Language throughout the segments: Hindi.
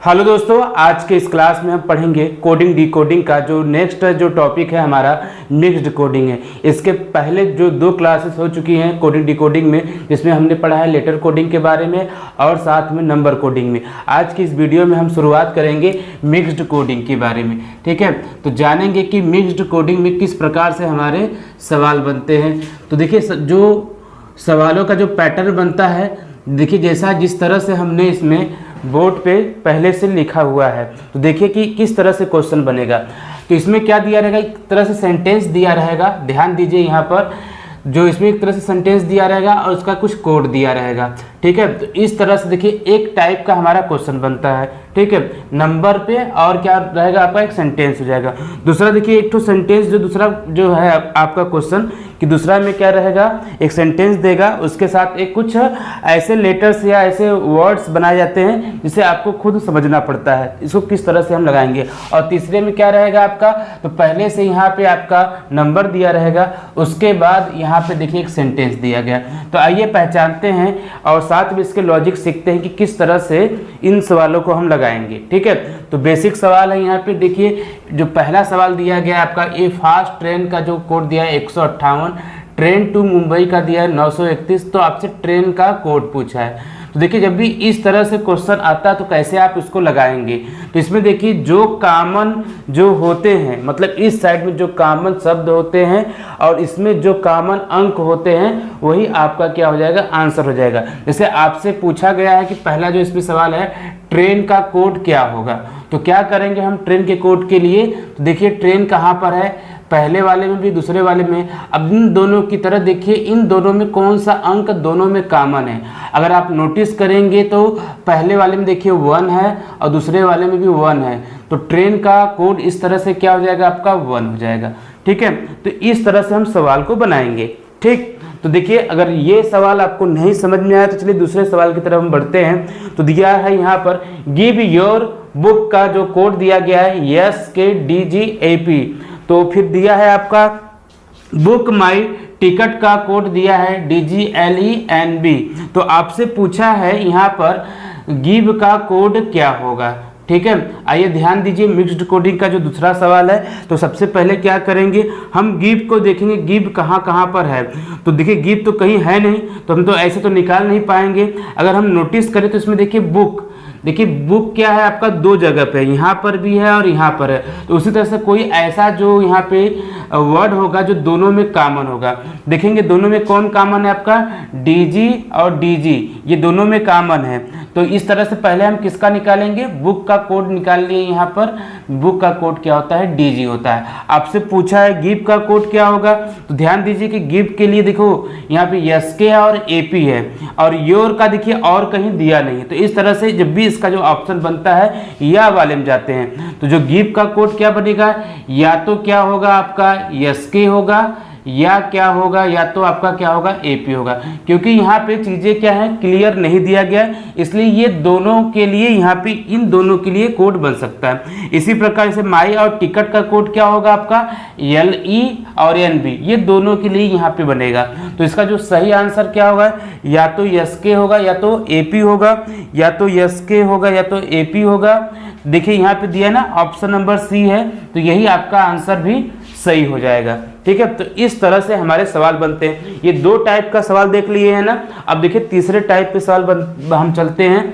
हेलो दोस्तों, आज के इस क्लास में हम पढ़ेंगे कोडिंग डिकोडिंग का जो नेक्स्ट जो टॉपिक है हमारा मिक्स्ड कोडिंग है। इसके पहले जो 2 क्लासेस हो चुकी हैं कोडिंग डिकोडिंग में, जिसमें हमने पढ़ा है लेटर कोडिंग के बारे में और साथ में नंबर कोडिंग में। आज की इस वीडियो में हम शुरुआत करेंगे मिक्स्ड कोडिंग के बारे में। ठीक है, तो जानेंगे कि मिक्स्ड कोडिंग में किस प्रकार से हमारे सवाल बनते हैं। तो देखिए, जो सवालों का जो पैटर्न बनता है, देखिए जैसा जिस तरह से हमने इसमें बोर्ड पे पहले से लिखा हुआ है, तो देखिए कि किस तरह से क्वेश्चन बनेगा। तो इसमें क्या दिया रहेगा, एक तरह से सेंटेंस दिया रहेगा। ध्यान दीजिए, यहाँ पर जो इसमें एक तरह से सेंटेंस दिया रहेगा और उसका कुछ कोड दिया रहेगा। ठीक है, तो इस तरह से देखिए एक टाइप का हमारा क्वेश्चन बनता है। ठीक है, नंबर पे और क्या रहेगा आपका एक सेंटेंस हो जाएगा। दूसरा देखिए एक तो सेंटेंस जो दूसरा जो है आपका क्वेश्चन कि दूसरा में क्या रहेगा, एक सेंटेंस देगा, उसके साथ एक कुछ ऐसे लेटर्स या ऐसे वर्ड्स बनाए जाते हैं जिसे आपको खुद समझना पड़ता है, इसको किस तरह से हम लगाएंगे। और तीसरे में क्या रहेगा आपका, तो पहले से यहाँ पे आपका नंबर दिया रहेगा, उसके बाद यहाँ पे देखिए एक सेंटेंस दिया गया। तो आइए पहचानते हैं और साथ में इसके लॉजिक सीखते हैं कि किस तरह से इन सवालों को हम लगाएंगे। ठीक है, तो बेसिक सवाल है। यहाँ पे देखिए जो पहला सवाल दिया गया है आपका, ये फास्ट ट्रेन का जो कोड दिया है 158, ट्रेन टू मुंबई का दिया है 931, तो आपसे ट्रेन का कोड पूछा है। तो देखिए जब भी इस तरह से क्वेश्चन आता है तो कैसे आप इसको लगाएंगे। तो इसमें देखिए जो कॉमन जो होते हैं, मतलब इस साइड में जो कॉमन शब्द होते हैं और इसमें जो कॉमन अंक होते हैं, वही आपका क्या हो जाएगा, आंसर हो जाएगा। जैसे आपसे पूछा गया है कि पहला जो इसमें सवाल है, ट्रेन का कोड क्या होगा, तो क्या करेंगे हम ट्रेन के कोड के लिए। तो देखिए ट्रेन कहाँ पर है, पहले वाले में भी दूसरे वाले में। अब इन दोनों की तरह देखिए, इन दोनों में कौन सा अंक दोनों में कॉमन है। अगर आप नोटिस करेंगे तो पहले वाले में देखिए 1 है और दूसरे वाले में भी 1 है, तो ट्रेन का कोड इस तरह से क्या हो जाएगा, आपका 1 हो जाएगा। ठीक है, तो इस तरह से हम सवाल को बनाएंगे। ठीक, तो देखिए अगर ये सवाल आपको नहीं समझ में आया तो चलिए दूसरे सवाल की तरफ हम बढ़ते हैं। तो दिया है यहाँ पर गिव योर बुक का जो कोड दिया गया है SKDGAP, तो फिर दिया है आपका बुक माई टिकट का कोड दिया है DGLENB। तो आपसे पूछा है यहाँ पर गिव का कोड क्या होगा। ठीक है, आइए ध्यान दीजिए मिक्स्ड कोडिंग का जो दूसरा सवाल है। तो सबसे पहले क्या करेंगे, हम गिव को देखेंगे, गिव कहाँ कहाँ पर है। तो देखिए गिव तो कहीं है नहीं, तो हम तो ऐसे तो निकाल नहीं पाएंगे। अगर हम नोटिस करें तो इसमें देखिए बुक, देखिए बुक क्या है आपका 2 जगह पे, यहाँ पर भी है और यहाँ पर है। तो उसी तरह से कोई ऐसा जो यहाँ पे वर्ड होगा जो दोनों में कॉमन होगा। देखेंगे दोनों में कौन कॉमन है आपका, DG और DG, ये दोनों में कॉमन है। तो इस तरह से पहले हम किसका निकालेंगे, बुक का कोड निकाल लिए। यहाँ पर बुक का कोड क्या होता है, DG होता है। आपसे पूछा है गिव का कोड क्या होगा, तो ध्यान दीजिए कि गिव के लिए देखो यहाँ पे SK है और AP है, और योर का देखिए और कहीं दिया नहीं। तो इस तरह से जब भी इसका जो ऑप्शन बनता है या वाले में जाते हैं, तो जो गिव का कोड क्या बनेगा, या तो क्या होगा आपका SK होगा, या क्या होगा, या तो आपका क्या होगा AP होगा। क्योंकि यहाँ पे चीजें क्या है, क्लियर नहीं दिया गया, इसलिए ये दोनों के लिए यहाँ पे इन दोनों के लिए कोड बन सकता है। इसी प्रकार से माई और टिकट का कोड क्या होगा आपका LE और NB, ये दोनों के लिए यहाँ पे बनेगा। तो इसका जो सही आंसर क्या होगा, या तो SK होगा या तो AP होगा, या तो SK होगा या तो AP होगा। देखिए यहाँ पे दिया ना ऑप्शन नंबर C है, तो यही आपका आंसर भी सही हो जाएगा। ठीक है, तो इस तरह से हमारे सवाल बनते हैं। ये 2 टाइप का सवाल देख लिए हैं ना। अब देखिए तीसरे टाइप पे सवाल हम चलते हैं।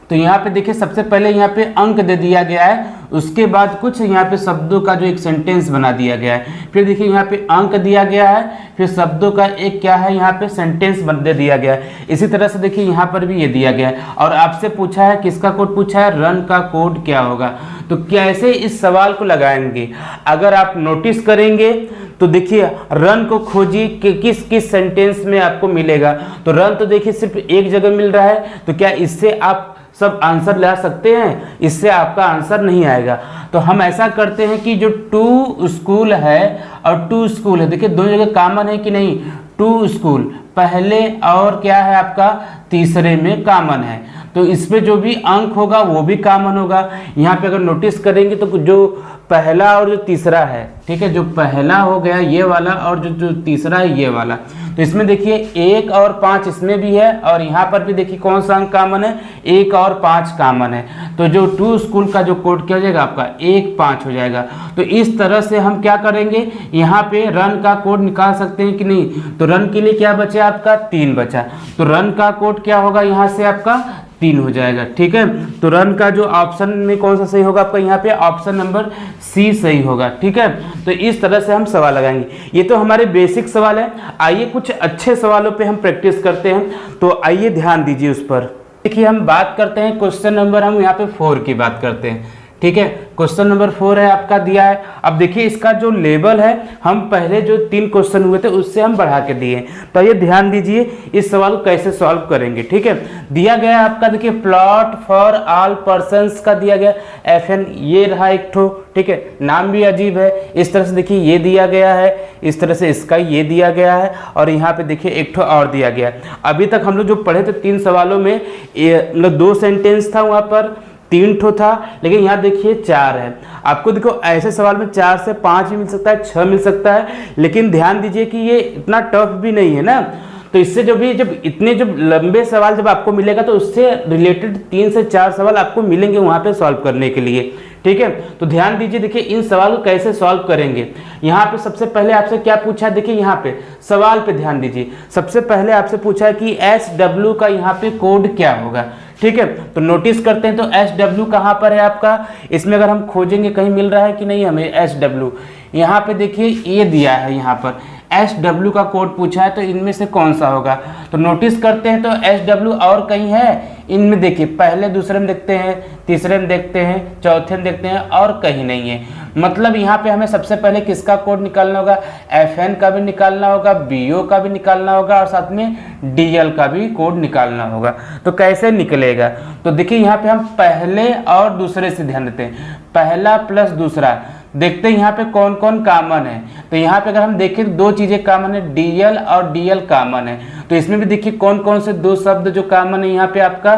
तो यहाँ पे देखिए सबसे पहले यहाँ पे अंक दे दिया गया है, उसके बाद कुछ यहाँ पे शब्दों का जो एक सेंटेंस बना दिया गया है। फिर देखिए यहाँ पे अंक दिया गया है, फिर शब्दों का एक क्या है यहाँ पे सेंटेंस दे दिया गया है। इसी तरह से देखिए यहाँ पर भी ये दिया गया है। और आपसे पूछा है किसका कोड पूछा है, रन का कोड क्या होगा। तो कैसे इस सवाल को लगाएंगे, अगर आप नोटिस करेंगे तो देखिए रन को खोजिए कि किस किस सेंटेंस में आपको मिलेगा। तो रन तो देखिए सिर्फ एक जगह मिल रहा है, तो क्या इससे आप सब आंसर ला सकते हैं, इससे आपका आंसर नहीं आएगा। तो हम ऐसा करते हैं कि जो टू स्कूल है और टू स्कूल है, देखिए दोनों जगह कॉमन है कि नहीं, टू स्कूल पहले और क्या है आपका तीसरे में कॉमन है, तो इसमें जो भी अंक होगा वो भी कॉमन होगा। यहाँ पे अगर नोटिस करेंगे तो जो पहला और जो तीसरा है, ठीक है, जो पहला हो गया ये वाला और जो तीसरा है ये वाला, तो इसमें देखिए 1 और 5 इसमें भी है, और यहाँ पर भी देखिए कौन सा अंक कॉमन है, 1 और 5 कॉमन है। तो जो टू स्कूल का जो कोड क्या हो जाएगा आपका 1 5 हो जाएगा। तो इस तरह से हम क्या करेंगे, यहाँ पे रन का कोड निकाल सकते हैं कि नहीं। तो रन के लिए क्या बचा आपका 3 बचा, तो रन का कोड क्या होगा यहाँ से आपका 3 हो जाएगा। ठीक है, तो रन का जो ऑप्शन में कौन सा सही होगा आपका, यहाँ पे ऑप्शन नंबर सी सही होगा। ठीक है, तो इस तरह से हम सवाल लगाएंगे। ये तो हमारे बेसिक सवाल है। आइए कुछ अच्छे सवालों पे हम प्रैक्टिस करते हैं, तो आइए ध्यान दीजिए उस पर। देखिए हम बात करते हैं क्वेश्चन नंबर, हम यहाँ पे 4 की बात करते हैं। ठीक है, क्वेश्चन नंबर 4 है आपका दिया है। अब देखिए इसका जो लेवल है, हम पहले जो 3 क्वेश्चन हुए थे उससे हम बढ़ा के दिए। तो ये ध्यान दीजिए इस सवाल को कैसे सॉल्व करेंगे। ठीक है, दिया गया आपका देखिए प्लॉट फॉर ऑल पर्सन्स का दिया गया FN, ये रहा एक ठो। ठीक है, नाम भी अजीब है। इस तरह से देखिए ये दिया गया है, इस तरह से इसका ये दिया गया है, और यहाँ पे देखिए एक ठो और दिया गया है। अभी तक हम लोग जो पढ़े थे 3 सवालों में मतलब 2 सेंटेंस था, वहाँ पर 3 ठो था, लेकिन यहाँ देखिए 4 है। आपको देखो ऐसे सवाल में 4 से 5 भी मिल सकता है, 6 मिल सकता है, लेकिन ध्यान दीजिए कि ये इतना टफ भी नहीं है ना। तो इससे जब इतने लंबे सवाल जब आपको मिलेगा, तो उससे रिलेटेड 3 से 4 सवाल आपको मिलेंगे वहाँ पे सॉल्व करने के लिए। ठीक है, तो ध्यान दीजिए, देखिए इन सवाल को कैसे सॉल्व करेंगे। यहाँ पे सबसे पहले आपसे क्या पूछा है, देखिए यहाँ पे सवाल पे ध्यान दीजिए। सबसे पहले आपसे पूछा है कि SW का यहाँ पे कोड क्या होगा। ठीक है, तो नोटिस करते हैं, तो SW कहाँ पर है आपका, इसमें अगर हम खोजेंगे कहीं मिल रहा है कि नहीं हमें SW। यहाँ पे देखिए ये दिया है, यहाँ पर SW का कोड पूछा है, तो इनमें से कौन सा होगा। तो नोटिस करते हैं, तो SW और कहीं है इनमें, देखिए पहले दूसरे में देखते हैं, तीसरे में देखते हैं, चौथे में देखते हैं, और कहीं नहीं है। मतलब यहाँ पे हमें सबसे पहले किसका कोड निकालना होगा, FN का भी निकालना होगा, BO का भी निकालना होगा, और साथ में DL का भी कोड निकालना होगा। तो कैसे निकलेगा, तो देखिए यहाँ पे हम पहले और दूसरे से ध्यान देते हैं, पहला प्लस दूसरा, देखते हैं यहाँ पे कौन कौन कॉमन है। तो यहाँ पे अगर हम देखें तो 2 चीजें कॉमन है, DL और DL कॉमन है। तो इसमें भी देखिए कौन कौन से 2 शब्द जो कॉमन है यहाँ पे आपका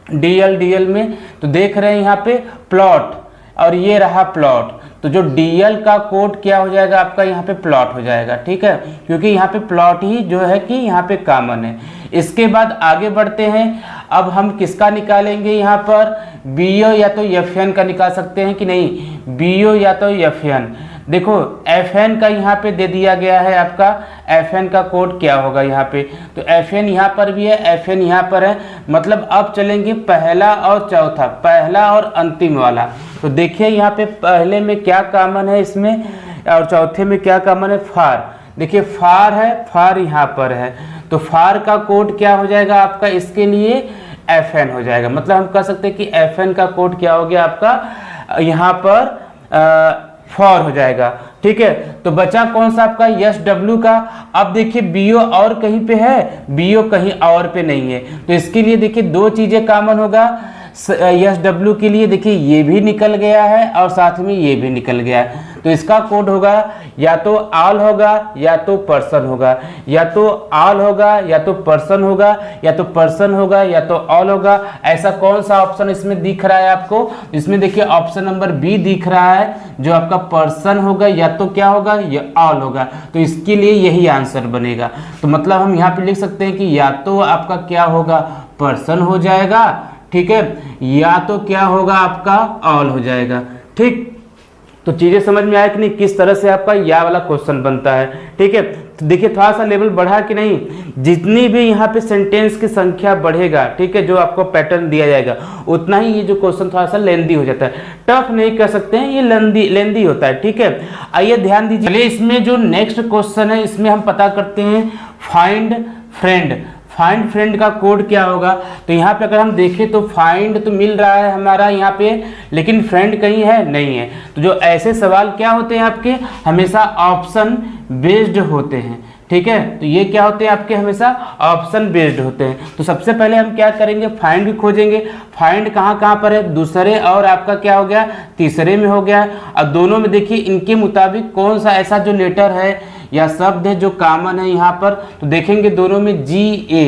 DL में। तो देख रहे हैं यहाँ पे प्लॉट, और ये रहा प्लॉट। तो जो DL का कोड क्या हो जाएगा आपका, यहाँ पे प्लॉट हो जाएगा। ठीक है, क्योंकि यहाँ पे प्लॉट ही जो है कि यहाँ पे कॉमन है। इसके बाद आगे बढ़ते हैं, अब हम किसका निकालेंगे, यहाँ पर BO या तो FN का निकाल सकते हैं कि नहीं, BO या तो FN। देखो FN का यहाँ पे दे दिया गया है, आपका FN का कोड क्या होगा यहाँ पे, तो FN यहाँ पर भी है, FN यहाँ पर है। मतलब अब चलेंगे पहला और चौथा, पहला और अंतिम वाला। तो देखिए यहाँ पे पहले में क्या कॉमन है इसमें, और चौथे में क्या कॉमन है, फार। देखिए फार है, फार यहाँ पर है, तो फार का कोड क्या हो जाएगा आपका, इसके लिए FN हो जाएगा। मतलब हम कह सकते हैं कि FN का कोड क्या हो गया आपका, यहाँ पर फॉर हो जाएगा। ठीक है, तो बचा कौन सा आपका SW का। अब देखिए BO और कहीं पे है, BO कहीं और पे नहीं है। तो इसके लिए देखिए 2 चीजें कॉमन होगा, SW के लिए देखिए ये भी निकल गया है, और साथ में ये भी निकल गया है। तो इसका कोड होगा या तो ऑल होगा या तो पर्सन होगा, या तो ऑल होगा या तो पर्सन होगा, या तो पर्सन होगा या तो ऑल होगा। ऐसा कौन सा ऑप्शन इसमें दिख रहा है आपको, इसमें देखिए ऑप्शन नंबर B दिख रहा है, जो आपका पर्सन होगा या तो क्या होगा, या ऑल होगा। तो इसके लिए यही आंसर बनेगा। तो मतलब हम यहाँ पे लिख सकते हैं कि या तो आपका क्या होगा, पर्सन हो जाएगा, ठीक है, या तो क्या होगा आपका ऑल हो जाएगा। ठीक, तो चीजें समझ में आया कि नहीं, किस तरह से आपका या वाला क्वेश्चन बनता है। ठीक है, तो देखिए थोड़ा सा लेवल बढ़ा कि नहीं, जितनी भी यहाँ पे सेंटेंस की संख्या बढ़ेगा, ठीक है, जो आपको पैटर्न दिया जाएगा, उतना ही ये जो क्वेश्चन थोड़ा सा लेंदी हो जाता है। टफ नहीं कह सकते हैं, ये लेंदी होता है। ठीक है, आइए ध्यान दीजिए। चलिए इसमें जो नेक्स्ट क्वेश्चन है, इसमें हम पता करते हैं फाइंड फ्रेंड। फाइंड फ्रेंड का कोड क्या होगा, तो यहाँ पे अगर हम देखें तो फाइंड तो मिल रहा है हमारा यहाँ पे, लेकिन फ्रेंड कहीं है नहीं है। तो जो ऐसे सवाल क्या होते हैं आपके, हमेशा ऑप्शन बेस्ड होते हैं। ठीक है, तो ये क्या होते हैं आपके, हमेशा ऑप्शन बेस्ड होते हैं। तो सबसे पहले हम क्या करेंगे, फाइंड भी खोजेंगे। फाइंड कहाँ कहाँ पर है, दूसरे और आपका क्या हो गया, तीसरे में हो गया। और दोनों में देखिए इनके मुताबिक कौन सा ऐसा जो लेटर है या शब्द है जो कॉमन है यहाँ पर, तो देखेंगे दोनों में GA।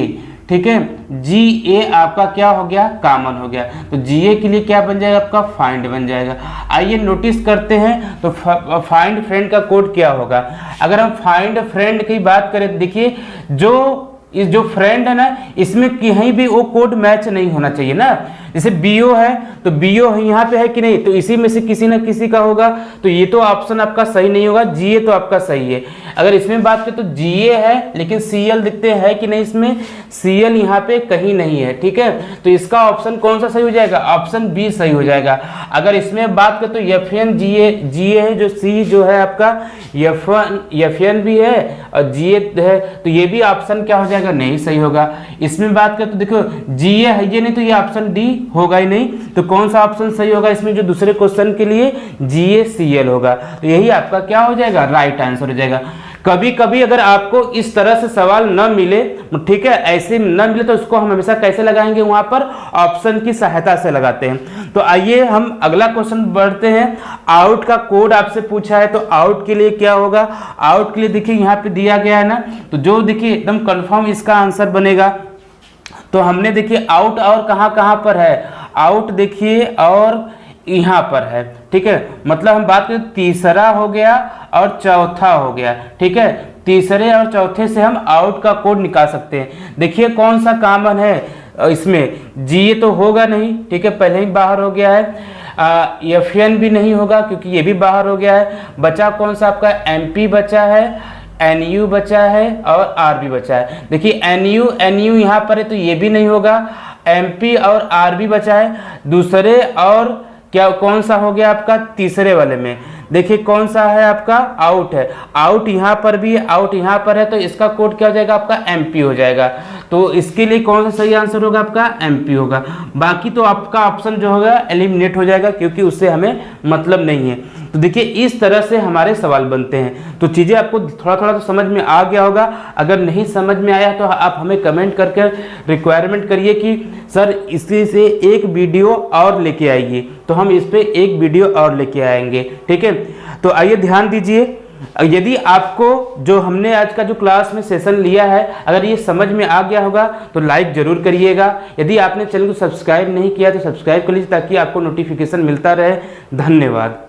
ठीक है, जी ए आपका क्या हो गया, कॉमन हो गया, तो जी ए के लिए क्या बन जाएगा आपका, फाइंड बन जाएगा। आइए नोटिस करते हैं तो फाइंड फ्रेंड का कोड क्या होगा। अगर हम फाइंड फ्रेंड की बात करें, देखिए जो फ्रेंड है ना, इसमें कहीं भी वो कोड मैच नहीं होना चाहिए ना। जैसे बीओ है तो बीओ यहाँ पे है कि नहीं, तो इसी में से किसी ना किसी का होगा, तो ये तो ऑप्शन आपका सही नहीं होगा, जीए तो आपका सही है। अगर इसमें बात करें तो जीए है लेकिन सीएल दिखते हैं कि नहीं, इसमें सीएल यहाँ पे कहीं नहीं है, ठीक है, तो इसका ऑप्शन कौन सा सही हो जाएगा, ऑप्शन बी सही हो जाएगा। अगर इसमें बात करें तो एफएन जीए है, जो सी जो है आपका एफएन भी है और जीए है, तो ये भी ऑप्शन क्या हो जाएगा, नहीं सही होगा। इसमें बात करें तो देखो जीए है ये नहीं, तो ये ऑप्शन डी होगा ही नहीं, तो कौन सा ऑप्शन सही होगा इसमें, जो दूसरे क्वेश्चन के लिए GACL होगा, तो यही आपका क्या हो जाएगा, राइट आंसर हो जाएगा। कभी कभी अगर आपको इस तरह से सवाल न मिले, ठीक है, ऐसे न मिले, तो उसको हम हमेशा कैसे लगाएंगे, वहां पर ऑप्शन की सहायता से लगाते हैं। तो आइए हम अगला क्वेश्चन बढ़ते हैं। आउट का कोड आपसे पूछा है, तो आउट के लिए क्या होगा, आउट के लिए देखिए यहाँ पे दिया गया है ना, तो जो देखिए एकदम कंफर्म इसका आंसर बनेगा। तो हमने देखिए आउट और कहाँ पर है, आउट देखिए और यहाँ पर है, ठीक है, मतलब हम बात करें तीसरा हो गया और चौथा हो गया, ठीक है, तीसरे और चौथे से हम आउट का कोड निकाल सकते हैं। देखिए कौन सा कॉमन है इसमें, जीए तो होगा नहीं, ठीक है, पहले ही बाहर हो गया है, एफएन भी नहीं होगा क्योंकि ये भी बाहर हो गया है। बचा कौन सा आपका, एमपी बचा है, एनयू बचा है और आरबी बचा है। देखिए एनयू यहाँ पर है तो ये भी नहीं होगा, एमपी और आरबी बचा है। दूसरे और क्या कौन सा हो गया आपका, तीसरे वाले में देखिए कौन सा है आपका, आउट है, आउट यहाँ पर भी, आउट यहाँ पर है, तो इसका कोड क्या हो जाएगा आपका, एमपी हो जाएगा। तो इसके लिए कौन सा सही आंसर होगा आपका, एमपी होगा। बाकी तो आपका ऑप्शन जो होगा एलिमिनेट हो जाएगा क्योंकि उससे हमें मतलब नहीं है। तो देखिए इस तरह से हमारे सवाल बनते हैं। तो चीज़ें आपको थोड़ा थोड़ा तो समझ में आ गया होगा। अगर नहीं समझ में आया तो आप हमें कमेंट करके रिक्वायरमेंट करिए कि सर इसी से एक वीडियो और लेके आइए, तो हम इस पे एक वीडियो और लेके आएंगे, ठीक है। तो आइए ध्यान दीजिए, यदि आपको जो हमने आज का जो क्लास में सेशन लिया है अगर ये समझ में आ गया होगा तो लाइक जरूर करिएगा। यदि आपने चैनल को सब्सक्राइब नहीं किया तो सब्सक्राइब कर लीजिए ताकि आपको नोटिफिकेशन मिलता रहे। धन्यवाद।